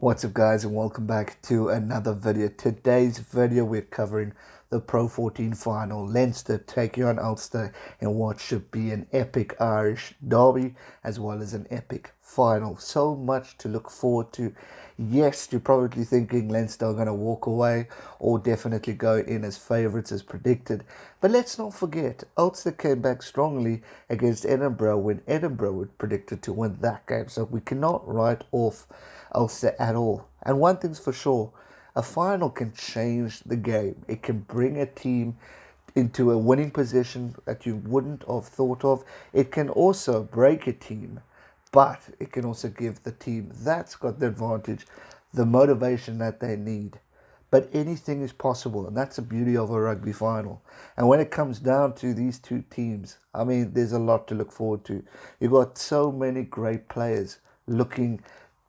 What's up guys, and welcome back to another video. Today's video we're covering the Pro14 Final, Leinster taking on Ulster in what should be an epic Irish derby as well as an epic final. So much to look forward to. Yes, you're probably thinking Leinster are going to walk away or definitely go in as favourites as predicted. But let's not forget, Ulster came back strongly against Edinburgh when Edinburgh were predicted to win that game. So we cannot write off Ulster at all. And one thing's for sure, a final can change the game. It can bring a team into a winning position that you wouldn't have thought of. It can also break a team, but it can also give the team that's got the advantage the motivation that they need. But anything is possible, and that's the beauty of a rugby final. And when it comes down to these two teams, I mean, there's a lot to look forward to. You've got so many great players looking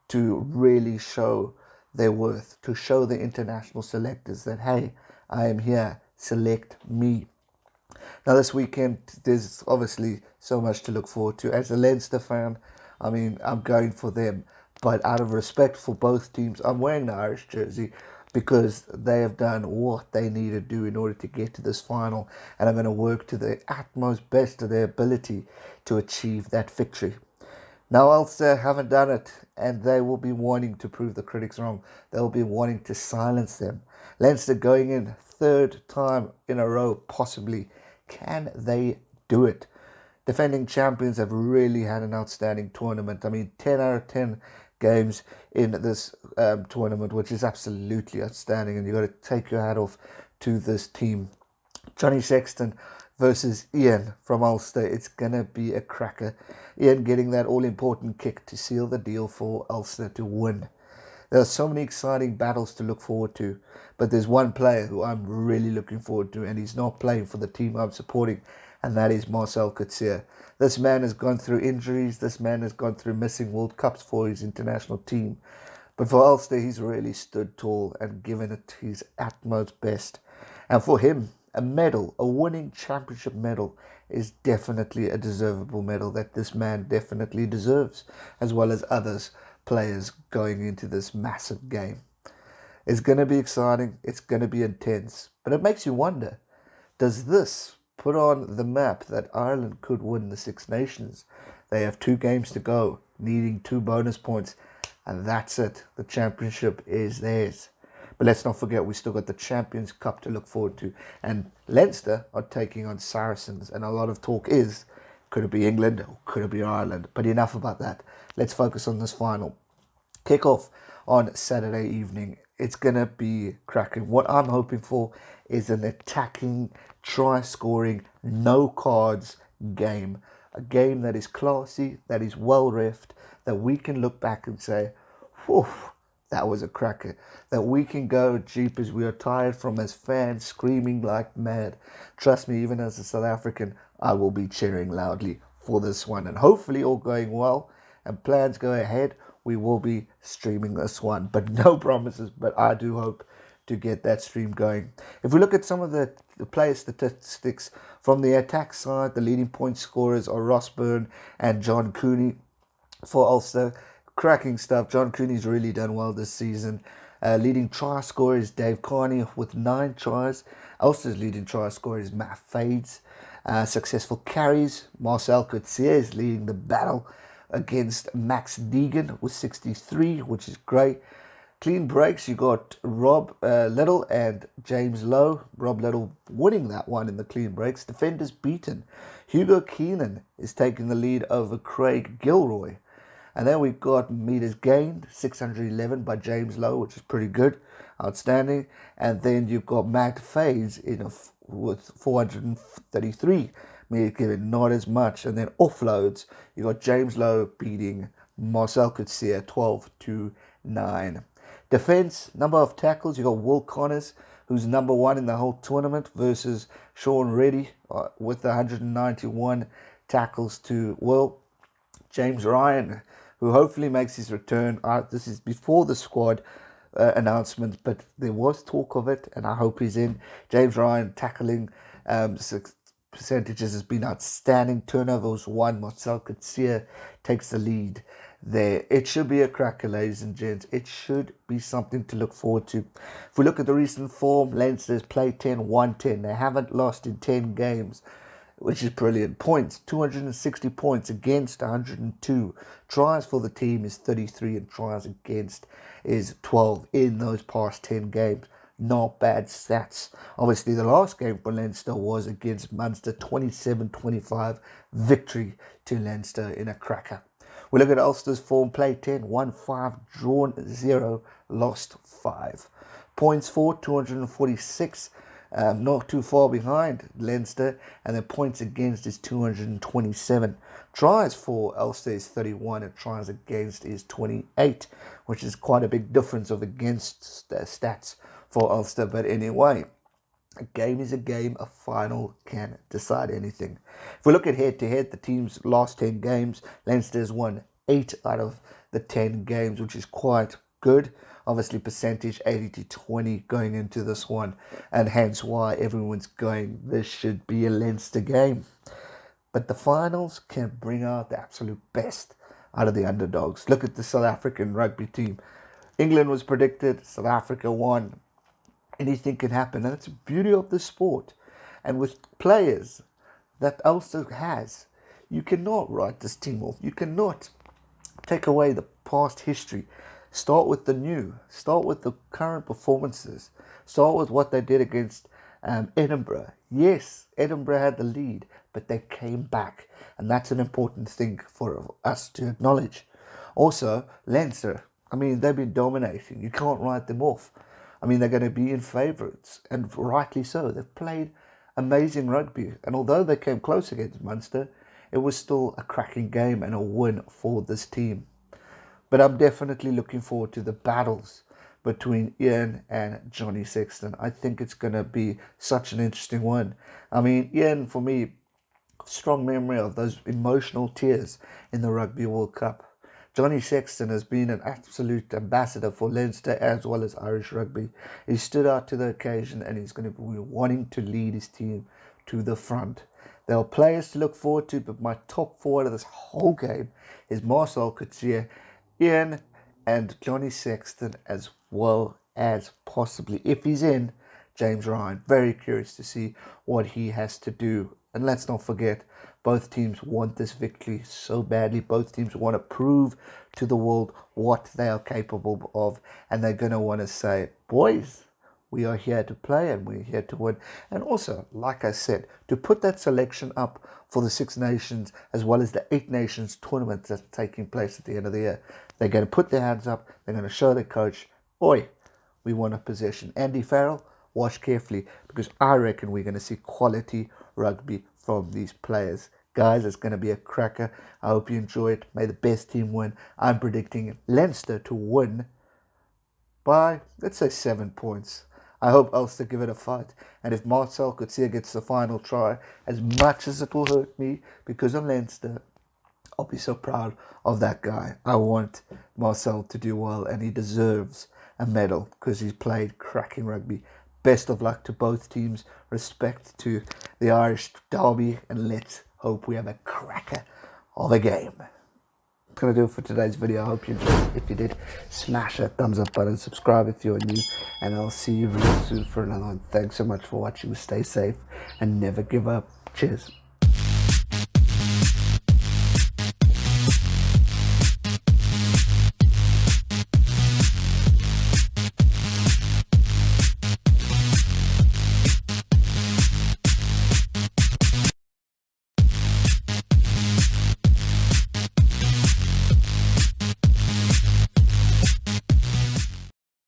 to really show their worth, to show the international selectors that, hey, I am here, select me. Now this weekend, there's obviously so much to look forward to. As a Leinster fan, I mean, I'm going for them. But out of respect for both teams, I'm wearing the Irish jersey because they have done what they need to do in order to get to this final. And I'm going to work to the utmost best of their ability to achieve that victory. Now Ulster haven't done it, and they will be wanting to prove the critics wrong. They'll be wanting to silence them. Leinster going in third time in a row, possibly. Can they do it? Defending champions have really had an outstanding tournament. I mean, 10 out of 10 games in this tournament, which is absolutely outstanding, and you've got to take your hat off to this team. Johnny Sexton versus Ian from Ulster. It's going to be a cracker. Ian getting that all-important kick to seal the deal for Ulster to win. There are so many exciting battles to look forward to, but there's one player who I'm really looking forward to, and he's not playing for the team I'm supporting, and that is Marcel Coetzee. This man has gone through injuries. This man has gone through missing World Cups for his international team. But for Ulster, he's really stood tall and given it his utmost best. And for him, a medal, a winning championship medal, is definitely a deservable medal that this man definitely deserves, as well as others players going into this massive game. It's going to be exciting. It's going to be intense. But it makes you wonder, does this put on the map that Ireland could win the Six Nations? They have 2 games to go, needing 2 bonus points, and that's it. The championship is theirs. But let's not forget, we still got the Champions Cup to look forward to. And Leinster are taking on Saracens. And a lot of talk is, could it be England or could it be Ireland? But enough about that. Let's focus on this final. Kick-off on Saturday evening. It's going to be cracking. What I'm hoping for is an attacking, try-scoring, no cards game. A game that is classy, that is well-reffed, that we can look back and say, whew, that was a cracker. That we can go, jeepers, we are tired from as fans screaming like mad. Trust me, even as a South African, I will be cheering loudly for this one. And hopefully all going well and plans go ahead, we will be streaming this one. But no promises, but I do hope to get that stream going. If we look at some of the player statistics from the attack side, the leading point scorers are Ross Byrne and John Cooney for Ulster. Cracking stuff. John Cooney's really done well this season. Leading try scorer is Dave Carney with 9 tries. Ulster's leading try scorer is Matt Fades. Successful carries, Marcel Coetzee is leading the battle against Max Deegan with 63, which is great. Clean breaks, you got Rob Little and James Lowe. Rob Little winning that one in the clean breaks. Defenders beaten. Hugo Keenan is taking the lead over Craig Gilroy. And then we've got meters gained, 611 by James Lowe, which is pretty good, outstanding. And then you've got Matt Fades with 433 meters given, not as much. And then offloads, you've got James Lowe beating Marcel Coetzee 12-9. Defense, number of tackles, you've got Will Connors, who's number 1 in the whole tournament, versus Sean Reddy with 191 tackles to Will. James Ryan, who hopefully makes his return. This is before the squad announcement, but there was talk of it, and I hope he's in. James Ryan tackling percentages has been outstanding. Turnovers 1. Marcel Coetzee takes the lead. there. It should be a cracker, ladies and gents. It should be something to look forward to. If we look at the recent form, Leinster's played 10, won 10. They haven't lost in 10 games, which is brilliant. Points, 260 points against 102. Tries for the team is 33 and tries against is 12 in those past 10 games. Not bad stats. Obviously, the last game for Leinster was against Munster, 27-25 victory to Leinster in a cracker. We look at Ulster's form, played 10, won 5, drawn 0, lost 5. Points for 246, not too far behind Leinster, and the points against is 227. Tries for Ulster is 31 and tries against is 28, which is quite a big difference of against stats for Ulster. But anyway, a game is a game. A final can decide anything. If we look at head-to-head, the team's last 10 games, Leinster's won 8 out of the 10 games, which is quite good. Obviously, percentage 80-20 going into this one, and hence why everyone's going, this should be a Leinster game. But the finals can bring out the absolute best out of the underdogs. Look at the South African rugby team. England was predicted, South Africa won. Anything can happen, and it's the beauty of the sport. And with players that Ulster has, you cannot write this team off. You cannot take away the past history. Start with the new. Start with the current performances. Start with what they did against Edinburgh. Yes, Edinburgh had the lead, but they came back, and that's an important thing for us to acknowledge. Also, Leinster, I mean, they've been dominating. You can't write them off. I mean, they're going to be in favourites, and rightly so. They've played amazing rugby, and although they came close against Munster, it was still a cracking game and a win for this team. But I'm definitely looking forward to the battles between Ian and Johnny Sexton. I think it's going to be such an interesting one. I mean, Ian, for me, strong memory of those emotional tears in the Rugby World Cup. Johnny Sexton has been an absolute ambassador for Leinster as well as Irish rugby. He stood out to the occasion, and he's going to be wanting to lead his team to the front. There are players to look forward to, but my top 4 out of this whole game is Marcel Coetzee, Ian and Johnny Sexton, as well as possibly, if he's in, James Ryan. Very curious to see what he has to do. And let's not forget, both teams want this victory so badly. Both teams want to prove to the world what they are capable of. And they're going to want to say, boys, we are here to play and we're here to win. And also, like I said, to put that selection up for the Six Nations as well as the Eight Nations tournament that's taking place at the end of the year. They're going to put their hands up. They're going to show their coach, oi, we want a possession. Andy Farrell, watch carefully, because I reckon we're going to see quality rugby from these players. Guys, it's going to be a cracker. I hope you enjoy it. May the best team win. I'm predicting Leinster to win by, let's say, 7 points. I hope Ulster give it a fight. And if Marcel Coetzee gets the final try, as much as it will hurt me because of Leinster, I'll be so proud of that guy. I want Marcel to do well, and he deserves a medal because he's played cracking rugby. Best of luck to both teams. Respect to the Irish derby, and let's hope we have a cracker of a game. That's going to do it for today's video. I hope you enjoyed it. If you did, smash that thumbs up button, subscribe if you're new, and I'll see you real soon for another one. Thanks so much for watching. Stay safe and never give up. Cheers.